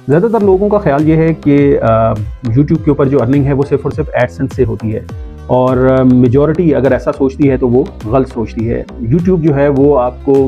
ज़्यादातर लोगों का ख़्याल ये है कि यूट्यूब के ऊपर जो अर्निंग है वो सिर्फ़ और सिर्फ एडसेंस से होती है, और मेजॉरिटी अगर ऐसा सोचती है तो वो गलत सोचती है। यूट्यूब जो है वो आपको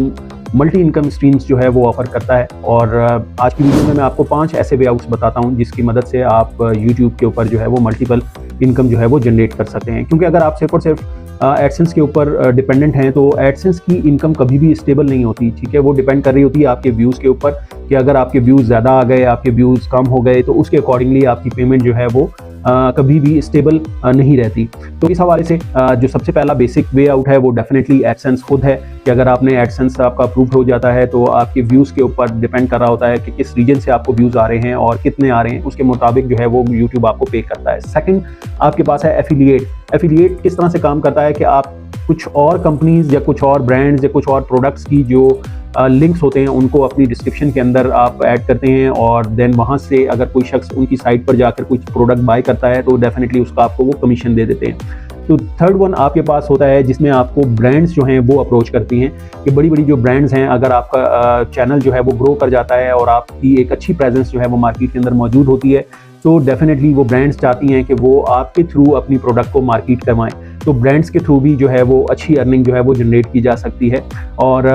मल्टी इनकम स्ट्रीम्स जो है वो ऑफ़र करता है, और आज की वीडियो में मैं आपको 5 ऐसे वे आउट्स बताता हूँ जिसकी मदद से आप यूट्यूब के ऊपर जो है वो मल्टीपल इनकम जो है वो जनरेट कर सकते हैं। क्योंकि अगर आप सिर्फ़ और सिर्फ एडसेंस के ऊपर डिपेंडेंट हैं तो एडसेंस की इनकम कभी भी स्टेबल नहीं होती, ठीक है। वो डिपेंड कर रही होती है आपके व्यूज़ के ऊपर, कि अगर आपके व्यूज़ ज़्यादा आ गए, आपके व्यूज़ कम हो गए, तो उसके अकॉर्डिंगली आपकी पेमेंट जो है वो कभी भी स्टेबल नहीं रहती। तो इस हवाले से जो सबसे पहला बेसिक वे आउट है वो डेफिनेटली एडसेंस खुद है, कि अगर आपने एडसेंस आपका अप्रूव हो जाता है तो आपके व्यूज़ के ऊपर डिपेंड कर रहा होता है कि किस रीजन से आपको व्यूज़ आ रहे हैं और कितने आ रहे हैं, उसके मुताबिक जो है वो यूट्यूब आपको पे करता है। सेकंड, आपके पास है एफिलिएट। एफिलिएट किस तरह से काम करता है कि आप कुछ और कंपनीज़ या कुछ और ब्रांड्स या कुछ और प्रोडक्ट्स की जो लिंक्स होते हैं उनको अपनी डिस्क्रिप्शन के अंदर आप ऐड करते हैं, और देन वहाँ से अगर कोई शख्स उनकी साइट पर जाकर कुछ प्रोडक्ट बाय करता है तो डेफिनेटली उसका आपको वो कमीशन दे देते हैं। तो थर्ड वन आपके पास होता है जिसमें आपको ब्रांड्स जो हैं वो अप्रोच करती हैं, कि बड़ी बड़ी जो ब्रांड्स हैं, अगर आपका चैनल जो है वो ग्रो कर जाता है और आपकी एक अच्छी प्रेजेंस जो है वो मार्केट के अंदर मौजूद होती है, तो डेफिनेटली वो ब्रांड्स चाहती हैं कि वो आपके थ्रू अपनी प्रोडक्ट को मार्केट करवाएं। तो ब्रांड्स के थ्रू भी जो है वो अच्छी अर्निंग जो है वो जनरेट की जा सकती है। और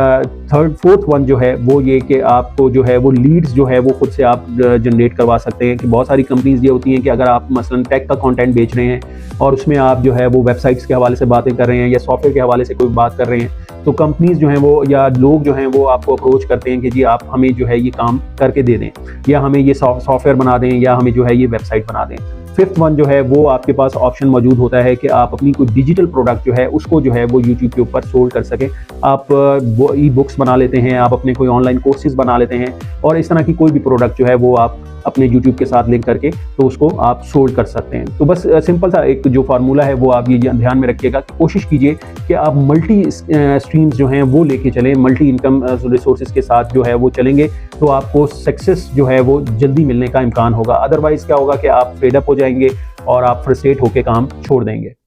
फोर्थ वन जो है वो ये कि आपको जो है वो लीड्स जो है वो खुद से आप जनरेट करवा सकते हैं। कि बहुत सारी कंपनीज ये होती हैं कि अगर आप मसलन टेक का कंटेंट बेच रहे हैं और उसमें आप जो है वो वेबसाइट्स के हवाले से बातें कर रहे हैं या सॉफ्टवेयर के हवाले से कोई बात कर रहे हैं, तो कंपनीज जो हैं वो या लोग जो हैं वो आपको अप्रोच करते हैं कि जी आप हमें जो है ये काम करके दे दें, या हमें ये सॉफ्टवेयर बना दें, या हमें जो है ये वेबसाइट बना दें। फिफ्थ वन जो है वो आपके पास ऑप्शन मौजूद होता है कि आप अपनी कोई डिजिटल प्रोडक्ट जो है उसको जो है वो यूट्यूब के ऊपर सोल्ड कर सकें। आप वो ई बुक्स बना लेते हैं, आप अपने कोई ऑनलाइन कोर्सेज बना लेते हैं, और इस तरह की कोई भी प्रोडक्ट जो है वो आप अपने यूट्यूब के साथ लिंक करके तो उसको आप सोल्ड कर सकते हैं। तो बस सिंपल सा एक जो फार्मूला है वो आप ये ध्यान में रखिएगा कि कोशिश कीजिए कि आप मल्टी स्ट्रीम्स जो हैं वो लेके चलें, मल्टी इनकम रिसोर्सेज के साथ जो है वो चलेंगे तो आपको सक्सेस जो है वो जल्दी मिलने का इम्कान होगा। अदरवाइज़ क्या होगा कि आप फेड अप हो जाएंगे और आप फ्रस्ट्रेट होकर काम छोड़ देंगे।